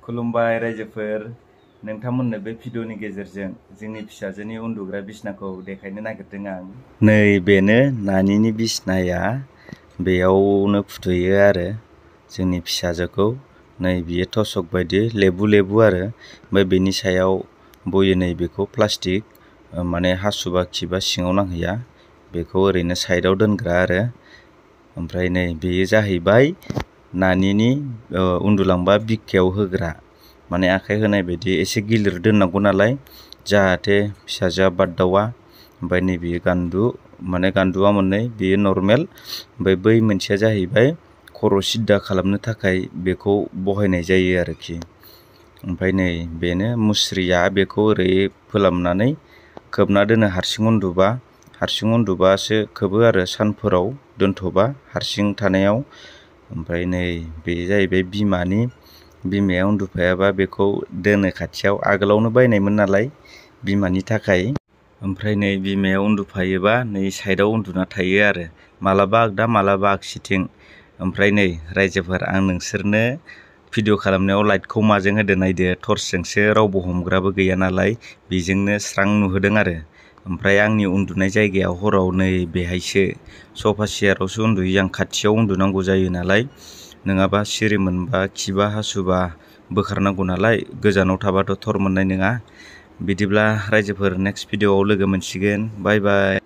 खुलुमबाय रायजोफोर नोंथांमोननो बे भिडिअनि गेजेरजों जोंनि फिसाजोनि उन्दुग्रा बिसनाखौ देखायनो नागिरदों आं। नै बेनो नानिनि बिसनाया, बेयावनो फुथुयो आरो जोंनि फिसाजोखौ। नै बियो तसक बायदि लेबु लेबु आरो ओमफ्राय बेनि सायाव बयो नै बेखौ प्लास्टिक, माने हासुबा खिबा सिङाव नांहैया, बेखौ ओरैनो साइडआव दोनग्रा आरो। ओमफ्राय नै बेयो जाहैबाय नानिनि उन्दुलांबा बिखायाव होग्रा, माने आखाइ होनाय बायदि एसे गिलिर दोननांगौ नालाय जाहाथे फिसाजोआ बारदावा। ओमफ्राय नै बेयो गान्दु, माने गान्दुआ मोननै, बेयो नर्मेल, ओमफ्राय बै मोनसेया जाहैबाय खर' सिद्दा खालामनो थाखाय बेखौ बहायनाय जायो आरोखि। ओमफ्राय नै बेनो मुस्रिया, बेखौ ओरै फोलामनानै खोबना दोनो हारसिं उन्दुबासो खोबो आरो, सानफोराव दोनथ'बा हारसिं थानायाव। ओमफ्राय नै बे जाहैबाय बिमाया उन्दुफायाबा बेखौ दोनो खाथियाव, आगोलावनो बायनायमोन नालाय बिमानि थाखाय। ओमफ्राय नै बिमाया उन्दुफायोबा नै साइडआव उन्दुना थायो आरो, मालाबा आगदा मालाबा आगसिथिं। ओमफ्राय नै रायजोफोर, आं नोंसोरनो भिडिअ खालामनायाव लाइटखौ माजों होदो नायदो, टर्चजोंसो, रावबो हमग्राबो गैया नालाय बेजोंनो स्रां नुहोदों आरो। ओमफ्राय आंनि उन्दुनाय जायगाया हराव नै बेहायसो, सफा सियारावसो उन्दुयो आं, खाथियाव उन्दुनांगौ जायो नालाय, नङाबा सिरि मोनबा खिबा हासुबा बोखारनांगौ नालाय, गोजानाव थाबाथ' थर मोननाय नङा। बिदिब्ला रायजोफोर नेक्स्ट भिडिअआव लोगो मोनसिगोन, बाय बाय।